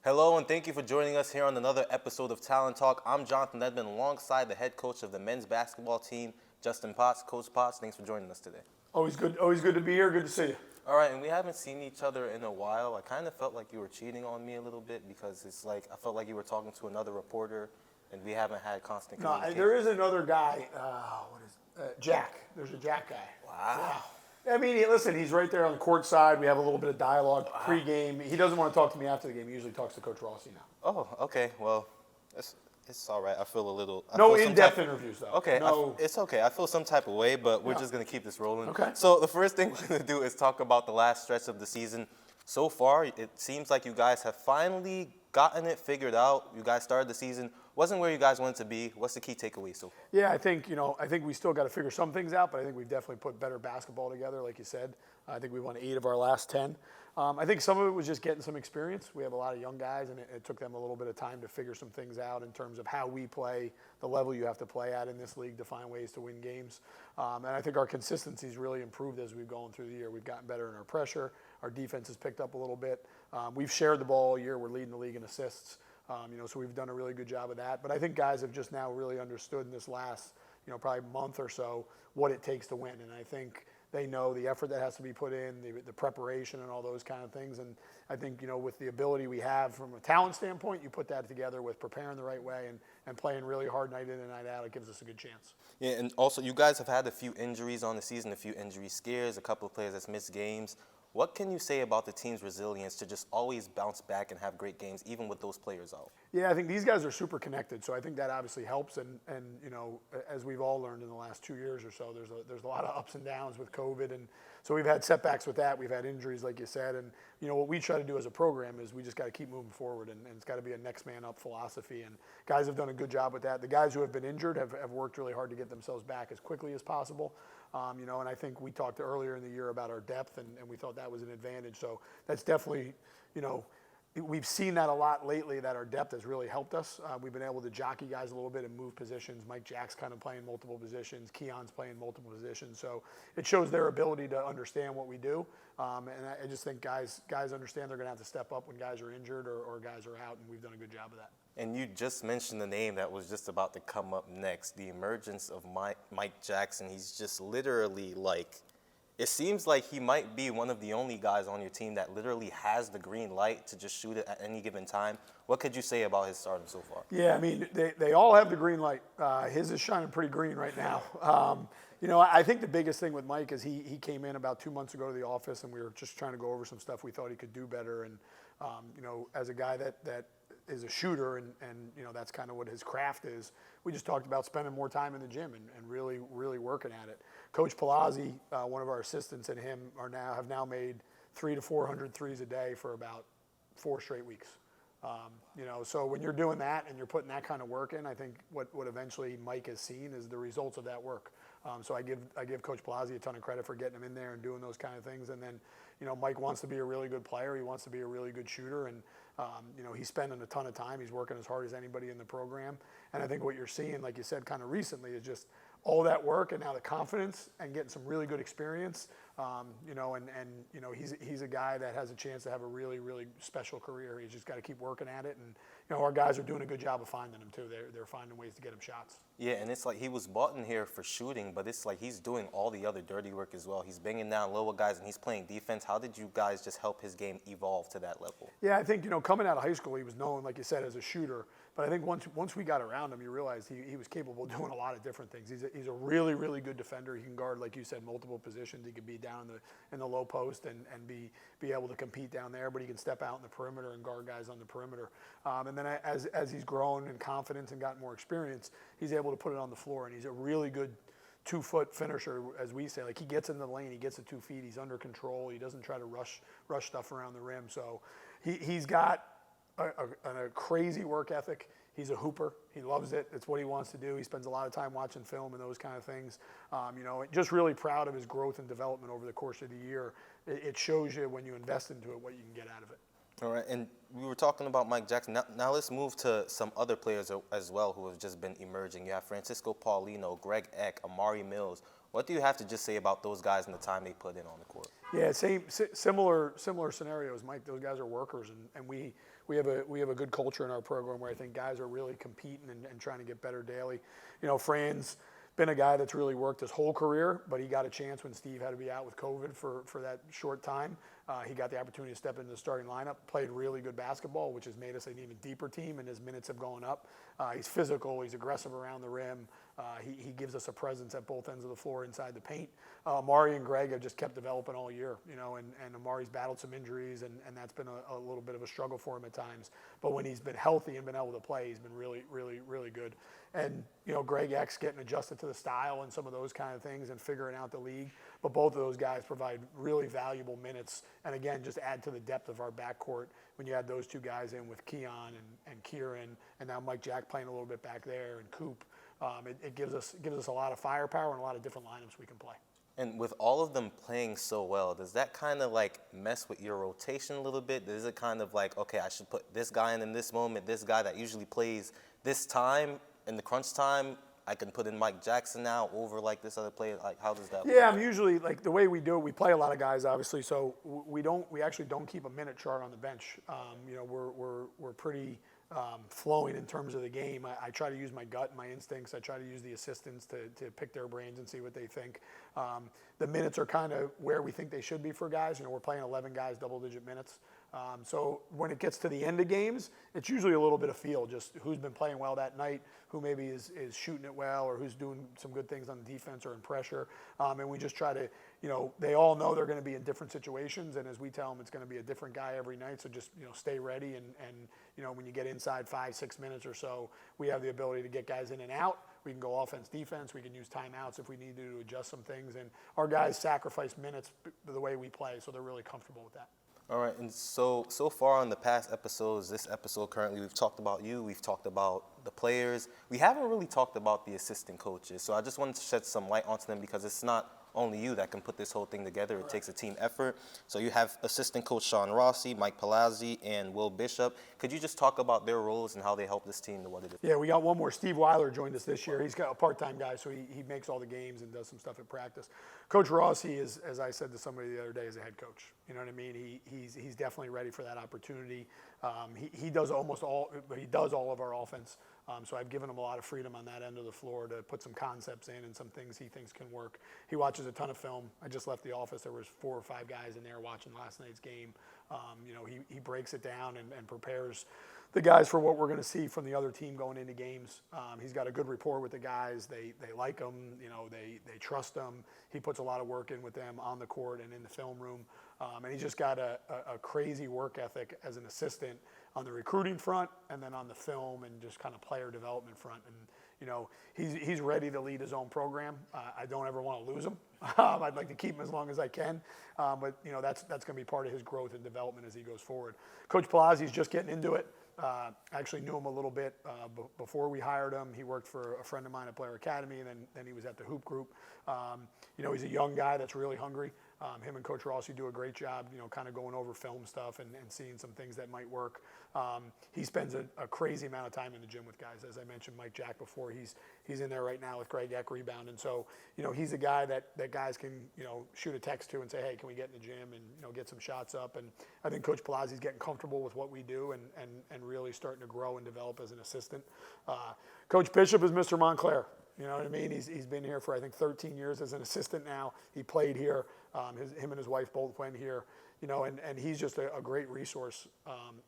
Hello, and thank you for joining us here on another episode of Talon Talk. I'm Jon Edmond, alongside the head coach of the men's basketball team, Justin Potts. Coach Potts, thanks for joining us today. Always good to be here. Good to see you. All right, and we haven't seen each other in a while. I kind of felt like you were cheating on me a little bit because it's like I felt like you were talking to another reporter, and we haven't had constant No, communication. there is another guy. Jack. There's a Jack guy. Wow. Yeah. I mean, listen, he's right there on the court side. We have a little bit of dialogue pre-game. He doesn't want to talk to me after the game. He usually talks to Coach Rossi now. Oh, okay. Well, it's all right. I feel a little. No in-depth interviews, though. Okay, No. it's okay. I feel some type of way, but we're just going to keep this rolling. Okay. So the first thing we're going to do is talk about the last stretch of the season. So far, it seems like you guys have finally gotten it figured out. You guys started the season. Wasn't where you guys wanted to be. What's the key takeaway so far? Yeah, I think we still got to figure some things out, but I think we've definitely put better basketball together, like you said. I think we won 8 of our last 10. I think some of it was just getting some experience. We have a lot of young guys, and it took them a little bit of time to figure some things out in terms of how we play, the level you have to play at in this league to find ways to win games. And I think our consistency's really improved as we've gone through the year. We've gotten better in our pressure. Our defense has picked up a little bit. We've shared the ball all year. We're leading the league in assists. So we've done a really good job of that. But I think guys have just now really understood in this last, probably month or so what it takes to win. And I think they know the effort that has to be put in, the preparation and all those kind of things. And I think, with the ability we have from a talent standpoint, you put that together with preparing the right way and playing really hard night in and night out, it gives us a good chance. Yeah, and also you guys have had a few injuries on the season, a few injury scares, a couple of players that's missed games. What can you say about the team's resilience to just always bounce back and have great games, even with those players out? Yeah, I think these guys are super connected, so I think that obviously helps. And as we've all learned in the last 2 years or so, there's a lot of ups and downs with COVID, and so we've had setbacks with that. We've had injuries, like you said, and what we try to do as a program is we just got to keep moving forward, and it's got to be a next man up philosophy. And guys have done a good job with that. The guys who have been injured have worked really hard to get themselves back as quickly as possible. And I think we talked earlier in the year about our depth, and we thought that was an advantage. So that's definitely, we've seen that a lot lately, that our depth has really helped us. We've been able to jockey guys a little bit and move positions. Mike Jack's kind of playing multiple positions. Keon's playing multiple positions. So it shows their ability to understand what we do. And I just think guys understand they're going to have to step up when guys are injured or guys are out, and we've done a good job of that. And you just mentioned the name that was just about to come up next, the emergence of Mike Jackson. He's just literally it seems like he might be one of the only guys on your team that literally has the green light to just shoot it at any given time. What could you say about his starting so far? Yeah, I mean, they all have the green light. His is shining pretty green right now. I think the biggest thing with Mike is he came in about 2 months ago to the office, and we were just trying to go over some stuff we thought he could do better. And, as a guy that is a shooter and that's kind of what his craft is, we just talked about spending more time in the gym and really, really working at it. Coach Palazzi, one of our assistants, and him have now made 300 to 400 threes a day for about 4 straight weeks. So when you're doing that and you're putting that kind of work in, I think what eventually Mike has seen is the results of that work. So I give Coach Palazzi a ton of credit for getting him in there and doing those kind of things. And then, Mike wants to be a really good player. He wants to be a really good shooter. And, he's spending a ton of time. He's working as hard as anybody in the program. And I think what you're seeing, like you said, kind of recently is just all that work and now the confidence and getting some really good experience. He's a guy that has a chance to have a really, really special career. He's just got to keep working at it. And, our guys are doing a good job of finding him too. They're finding ways to get him shots. Yeah, and it's like he was brought in here for shooting, but it's like he's doing all the other dirty work as well. He's banging down lower guys, and he's playing defense. How did you guys just help his game evolve to that level? Yeah, I think, coming out of high school, he was known, like you said, as a shooter. But I think once we got around him, you realized he was capable of doing a lot of different things. He's a really, really good defender. He can guard, like you said, multiple positions. He can be down in the low post and be able to compete down there. But he can step out in the perimeter and guard guys on the perimeter. And then as he's grown in confidence and gotten more experience, he's able to put it on the floor. And he's a really good 2-foot finisher, as we say. Like, he gets in the lane, he gets to 2 feet, he's under control. He doesn't try to rush stuff around the rim. So he's got a crazy work ethic. He's a hooper. He loves it. It's what he wants to do. He spends a lot of time watching film and those kind of things. Just really proud of his growth and development over the course of the year. It shows you when you invest into it what you can get out of it. All right, and we were talking about Mike Jackson. Now let's move to some other players as well who have just been emerging. You have Francisco Paulino, Greg Eck, Amari Mills. What do you have to just say about those guys and the time they put in on the court? Yeah, similar scenarios, Mike. Those guys are workers, and we we have a good culture in our program where I think guys are really competing and trying to get better daily. Fran's been a guy that's really worked his whole career, but he got a chance when Steve had to be out with COVID for that short time. He got the opportunity to step into the starting lineup, played really good basketball, which has made us an even deeper team, and his minutes have gone up. He's physical, he's aggressive around the rim. He gives us a presence at both ends of the floor inside the paint. Amari and Greg have just kept developing all year, and Amari's battled some injuries, and that's been a little bit of a struggle for him at times. But when he's been healthy and been able to play, he's been really, really, really good. And, Greg X getting adjusted to the style and some of those kind of things and figuring out the league. But both of those guys provide really valuable minutes and, again, just add to the depth of our backcourt when you add those two guys in with Keon and Kieran and now Mike Jack playing a little bit back there and Coop. It gives us a lot of firepower and a lot of different lineups we can play. And with all of them playing so well, does that kind of like mess with your rotation a little bit? Is it kind of like, okay, I should put this guy in this moment, this guy that usually plays this time in the crunch time, I can put in Mike Jackson now over like this other player? Like, how does that work? Yeah, I'm usually, like, the way we do it, we play a lot of guys, obviously, so we actually don't keep a minute chart on the bench. We're pretty flowing in terms of the game. I try to use my gut and my instincts. I try to use the assistants to pick their brains and see what they think. The minutes are kind of where we think they should be for guys. We're playing 11 guys, double-digit minutes. So when it gets to the end of games, it's usually a little bit of feel, just who's been playing well that night, who maybe is shooting it well, or who's doing some good things on the defense or in pressure. And we just try to, they all know they're going to be in different situations, and as we tell them, it's going to be a different guy every night. So just, stay ready, and when you get inside 5-6 minutes or so, we have the ability to get guys in and out. We can go offense, defense. We can use timeouts if we need to adjust some things. And our guys sacrifice minutes the way we play, so they're really comfortable with that. All right, and so far on the past episodes, this episode currently, we've talked about you, we've talked about the players. We haven't really talked about the assistant coaches, so I just wanted to shed some light onto them because it's not only you that can put this whole thing together. It takes a team effort. So you have assistant coach Sean Rossi, Mike Palazzi, and Will Bishop. Could you just talk about their roles and how they help this team to what it is? Yeah, we got one more. Steve Weiler joined us this year. He's got a part-time guy, so he makes all the games and does some stuff at practice. Coach Rossi is, as I said to somebody the other day, is a head coach. You know what I mean? He's definitely ready for that opportunity. He does all of our offense. So I've given him a lot of freedom on that end of the floor to put some concepts in and some things he thinks can work. He watches a ton of film. I just left the office. There was 4 or 5 guys in there watching last night's game. He breaks it down and prepares the guys for what we're going to see from the other team going into games. He's got a good rapport with the guys. They like him. They trust him. He puts a lot of work in with them on the court and in the film room. And he's just got a crazy work ethic as an assistant on the recruiting front and then on the film and just kind of player development front. And, he's ready to lead his own program. I don't ever want to lose him. I'd like to keep him as long as I can. But, that's going to be part of his growth and development as he goes forward. Coach Palazzi's just getting into it. I actually knew him a little bit before we hired him. He worked for a friend of mine at Blair Academy, and then he was at the Hoop Group. He's a young guy that's really hungry. Him and Coach Rossi do a great job, kind of going over film stuff and seeing some things that might work. He spends a crazy amount of time in the gym with guys. As I mentioned, Mike Jack before, he's in there right now with Greg Eck rebounding. So, he's a guy that guys can, shoot a text to and say, hey, can we get in the gym and, get some shots up? And I think Coach Palazzi's getting comfortable with what we do and really starting to grow and develop as an assistant. Coach Bishop is Mr. Montclair. You know what I mean? He's been here for, I think, 13 years as an assistant now. He played here. Him and his wife both went here. And he's just a great resource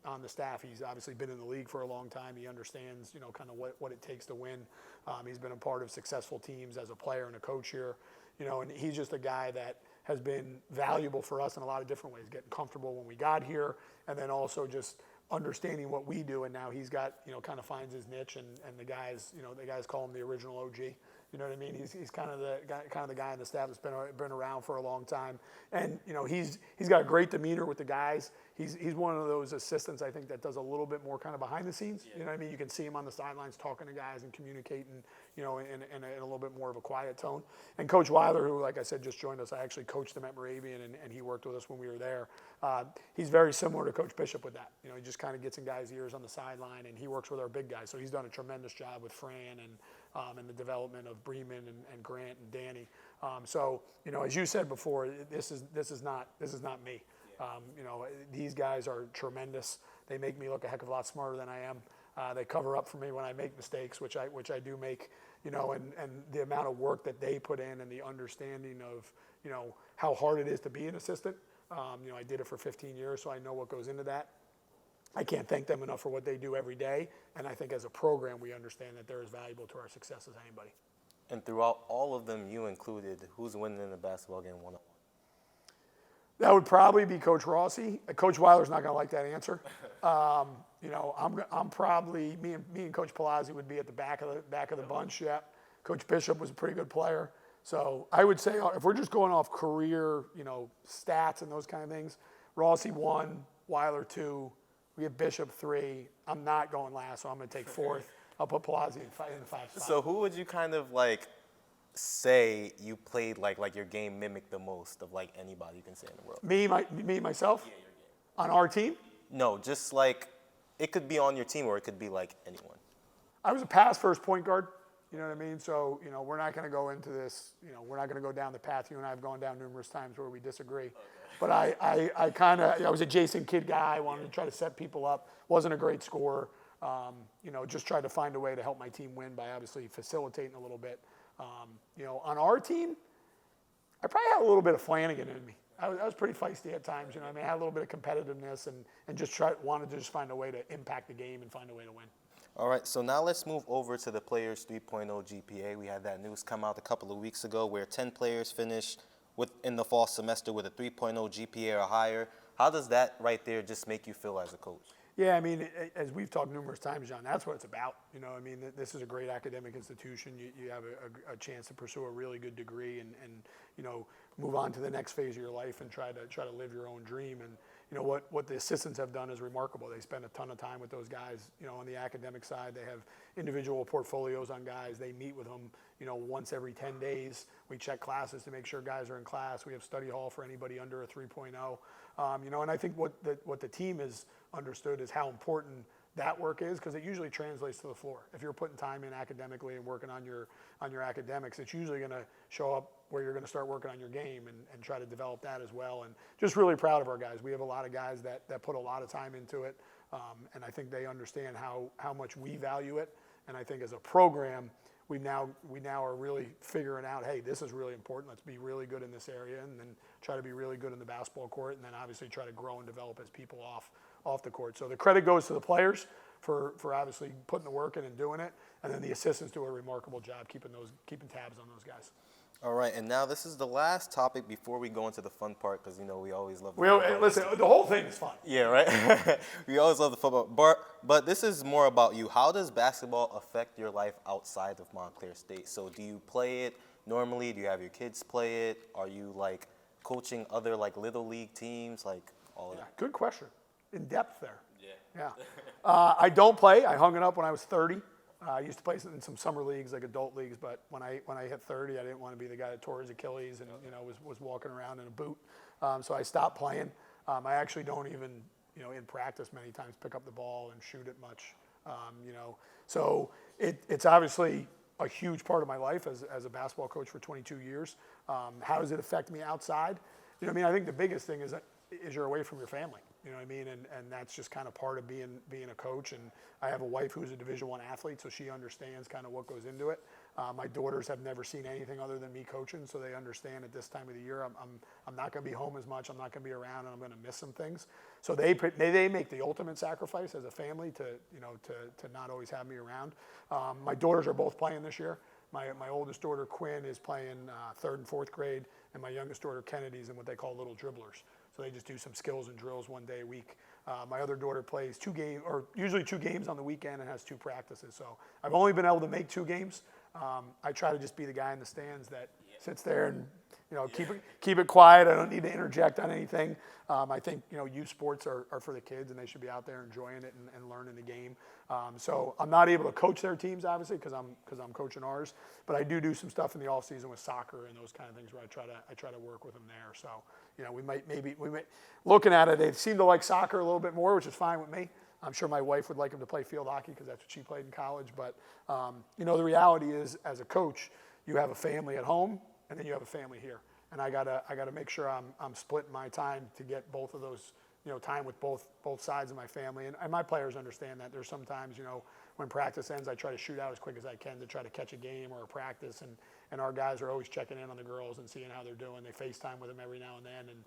on the staff. He's obviously been in the league for a long time. He understands, kind of what it takes to win. He's been a part of successful teams as a player and a coach here. And he's just a guy that has been valuable for us in a lot of different ways, getting comfortable when we got here, and then also just understanding what we do. And now he's got, kind of finds his niche, and the guys call him the original OG. You know what I mean? He's kind of the guy on the staff that's been around for a long time, and he's got a great demeanor with the guys. He's one of those assistants, I think, that does a little bit more kind of behind the scenes. Yeah. You know what I mean? You can see him on the sidelines talking to guys and communicating, in a little bit more of a quiet tone. And Coach Weiler, who, like I said, just joined us, I actually coached him at Moravian, and he worked with us when we were there. He's very similar to Coach Bishop with that. He just kind of gets in guys' ears on the sideline, and he works with our big guys. So he's done a tremendous job with Fran and the development of Bremen and Grant and Danny. So, as you said before, this is not me. These guys are tremendous. They make me look a heck of a lot smarter than I am. They cover up for me when I make mistakes, which I do make, you know, and the amount of work that they put in and the understanding of, you know, how hard it is to be an assistant. You know, I did it for 15 years, so I know what goes into that. I can't thank them enough for what they do every day, and I think as a program we understand that they're as valuable to our success as anybody. And throughout all of them, you included, who's winning in the basketball game one-on-one? That would probably be Coach Rossi. Coach Weiler's not going to like that answer. You know, I'm probably me and Coach Palazzi would be at the back of the bunch. Yeah, Coach Bishop was a pretty good player. So I would say if we're just going off career, you know, stats and those kind of things, Rossi 1, Weiler 2, we have Bishop 3. I'm not going last, so I'm going to take 4th. I'll put Palazzi in the 5 spot. So who would you kind of like say you played like your game mimicked the most of like anybody you can say in the world? Me, myself? Yeah, your game. On our team? No, just like it could be on your team or it could be like anyone. I was a pass first point guard. You know what I mean? So, you know, we're not going to go into this, you know, we're not going to go down the path you and I have gone down numerous times where we disagree. Okay. But I was a Jason Kidd guy. I wanted to try to set people up. Wasn't a great scorer. You know, just tried to find a way to help my team win by obviously facilitating a little bit. You know, on our team, I probably had a little bit of Flanagan in me. I was pretty feisty at times. You know, I mean, I had a little bit of competitiveness and just wanted to just find a way to impact the game and find a way to win. All right, so now let's move over to the Players 3.0 GPA. We had that news come out a couple of weeks ago where 10 players finished in the fall semester with a 3.0 GPA or higher. How does that right there just make you feel as a coach? Yeah, I mean, as we've talked numerous times, John, that's what it's about. You know, I mean, this is a great academic institution. You have a chance to pursue a really good degree and you know, move on to the next phase of your life and try to live your own dream. And you know what the assistants have done is remarkable. They spend a ton of time with those guys. You know, on the academic side, they have individual portfolios on guys. They meet with them, you know, once every 10 days. We check classes to make sure guys are in class. We have study hall for anybody under a 3.0. You know, and I think what the team has understood is how important that work is, because it usually translates to the floor. If you're putting time in academically and working on your academics, it's usually going to show up where you're going to start working on your game and try to develop that as well. And just really proud of our guys. We have a lot of guys that put a lot of time into it, and I think they understand how much we value it. And I think as a program, we now are really figuring out, hey, this is really important. Let's be really good in this area, and then try to be really good in the basketball court, and then obviously try to grow and develop as people off the court. So the credit goes to the players for obviously putting the work in and doing it, and then the assistants do a remarkable job keeping tabs on those guys. All right, and now this is the last topic before we go into the fun part, because, you know, we always love the football. Listen, the whole thing is fun. Yeah, right? We always love the football. But this is more about you. How does basketball affect your life outside of Montclair State? So do you play it normally? Do you have your kids play it? Are you, like, coaching other, like, little league teams? Like, all of that? Good question. In depth there. Yeah. I don't play. I hung it up when I was 30. I used to play in some summer leagues, like adult leagues, but when I hit 30, I didn't want to be the guy that tore his Achilles and you know was walking around in a boot. So I stopped playing. I actually don't even, you know, in practice many times pick up the ball and shoot it much. You know, so it's obviously a huge part of my life as a basketball coach for 22 years. How does it affect me outside? You know, I mean, I think the biggest thing is you're away from your family. You know what I mean? And that's just kind of part of being a coach. And I have a wife who's a Division I athlete, so she understands kind of what goes into it. My daughters have never seen anything other than me coaching, so they understand at this time of the year I'm not going to be home as much. I'm not going to be around, and I'm going to miss some things. So they make the ultimate sacrifice as a family to not always have me around. My daughters are both playing this year. My oldest daughter Quinn is playing 3rd and 4th grade, and my youngest daughter Kennedy's in what they call little dribblers. So they just do some skills and drills one day a week. My other daughter plays usually two games on the weekend and has 2 practices. So I've only been able to make 2 games. I try to just be the guy in the stands that sits there and, you know, keep it quiet. I don't need to interject on anything. I think, you know, youth sports are for the kids, and they should be out there enjoying it and learning the game. So I'm not able to coach their teams, obviously, because I'm coaching ours. But I do some stuff in the off season with soccer and those kind of things where I try to work with them there. So, you know, we might looking at it, they seem to like soccer a little bit more, which is fine with me. I'm sure my wife would like him to play field hockey because that's what she played in college. But, you know, the reality is, as a coach, you have a family at home, and then you have a family here. And I gotta make sure I'm splitting my time to get both of those, time with both sides of my family. And my players understand that. There's sometimes, when practice ends, I try to shoot out as quick as I can to try to catch a game or a practice. And our guys are always checking in on the girls and seeing how they're doing. They FaceTime with them every now and then and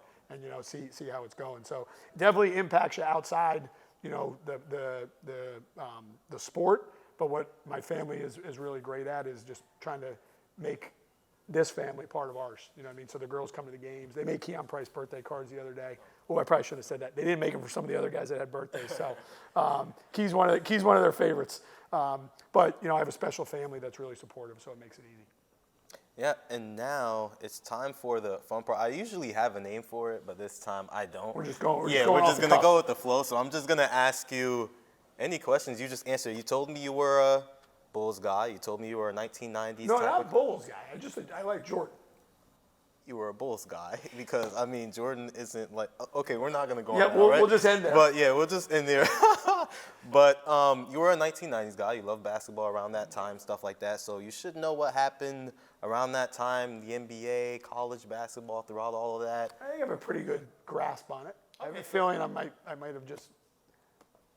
see how it's going. So it definitely impacts you outside, the sport. But what my family is really great at is just trying to make this family part of ours. You know what I mean? So the girls come to the games. They made Keon Price birthday cards the other day. Well, I probably shouldn't have said that. They didn't make them for some of the other guys that had birthdays. So Key's one of their favorites. But I have a special family that's really supportive, so it makes it easy. Yeah, and now it's time for the fun part. I usually have a name for it, but this time I don't. We're just going. We're just gonna go with the flow. So I'm just gonna ask you any questions. You just answer. You told me you were a Bulls guy. You told me you were a 1990s. No, not Bulls guy. I like Jordan. You were a Bulls guy because Jordan isn't like okay. We're not gonna go. Yeah, on that, right? we'll just end there. But yeah, we'll just end there. But you were a 1990s guy. You loved basketball around that time, stuff like that. So you should know what happened around that time, the NBA, college basketball, throughout all of that. I think I have a pretty good grasp on it. I have a feeling I might have just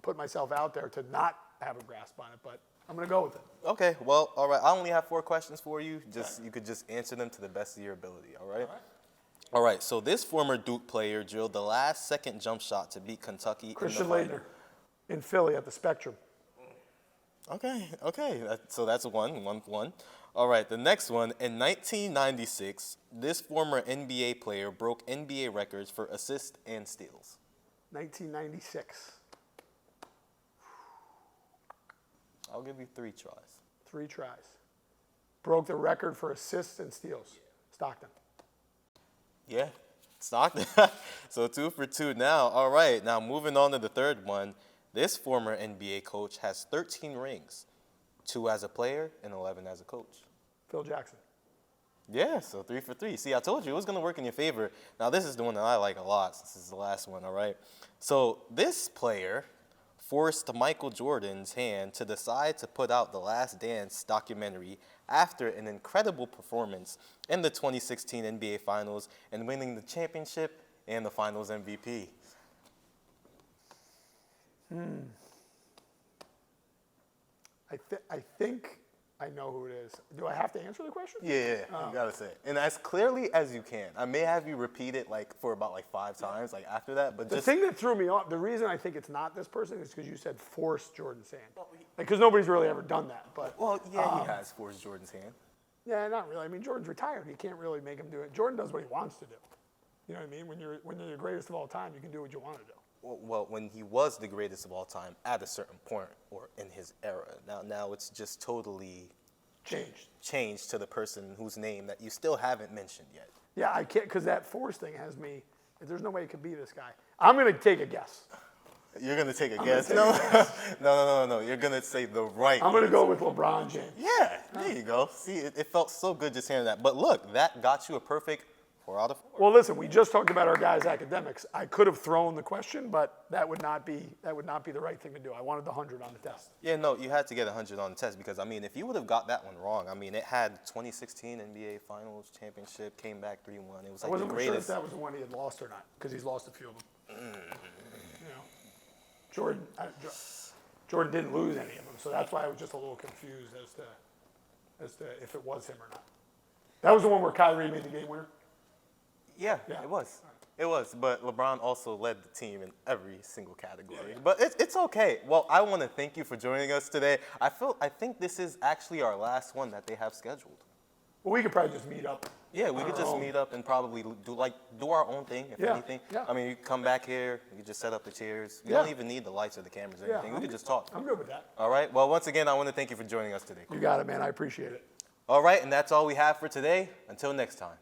put myself out there to not have a grasp on it, but I'm going to go with it. Okay, well, all right. I only have 4 questions for you. You could just answer them to the best of your ability, all right? All right, so this former Duke player drilled the last second jump shot to beat Kentucky Christian in the final. Laettner in Philly at the Spectrum. Okay. So that's one. All right, the next one. In 1996, this former NBA player broke NBA records for assists and steals. 1996. I'll give you 3 tries. 3 tries. Broke the record for assists and steals. Stockton. Yeah, Stockton. So 2 for 2 now. All right, now moving on to the third one. This former NBA coach has 13 rings, 2 as a player and 11 as a coach. Phil Jackson. Yeah, so 3 for 3. See, I told you it was going to work in your favor. Now, this is the one that I like a lot. This is the last one, all right? So this player forced Michael Jordan's hand to decide to put out the Last Dance documentary after an incredible performance in the 2016 NBA Finals and winning the championship and the Finals MVP. I think I know who it is. Do I have to answer the question? Yeah, you gotta say it. And as clearly as you can. I may have you repeat it for about 5 times after that, but The thing that threw me off, the reason I think it's not this person is because you said force Jordan's hand. Because nobody's really ever done that. But he has forced Jordan's hand. Yeah, not really. I mean, Jordan's retired. You can't really make him do it. Jordan does what he wants to do. You know what I mean? When you're the greatest of all time, you can do what you want to do. Well, when he was the greatest of all time at a certain point or in his era. Now it's just totally changed to the person whose name that you still haven't mentioned yet. Yeah, I can't, because that force thing has me, there's no way it could be this guy. I'm going to take a guess. You're going to take a guess? No. You're going to say the right I'm going to go with LeBron James. Yeah, there you go. See, it felt so good just hearing that. But look, that got you a perfect 4 out of 4. Well, listen, we just talked about our guys' academics. I could have thrown the question, but that would not be the right thing to do. I wanted the 100 on the test. Yeah, no, you had to get 100 on the test because, if you would have got that one wrong, it had 2016 NBA Finals championship, came back 3-1. It was I wasn't the sure greatest. if that was the one he had lost or not, because he's lost a few of them. Jordan didn't lose any of them, so that's why I was just a little confused as to if it was him or not. That was the one where Kyrie made the game winner? Yeah, it was. It was, but LeBron also led the team in every single category. Yeah. But it's okay. Well, I want to thank you for joining us today. I think this is actually our last one that they have scheduled. Well, we could probably just meet up. Yeah, we could just meet up and probably do our own thing, if anything. Yeah. You come back here, you can just set up the chairs. You don't even need the lights or the cameras or anything. We could just talk. I'm good with that. All right. Well, once again, I want to thank you for joining us today. You got it, man. I appreciate it. All right, and that's all we have for today. Until next time.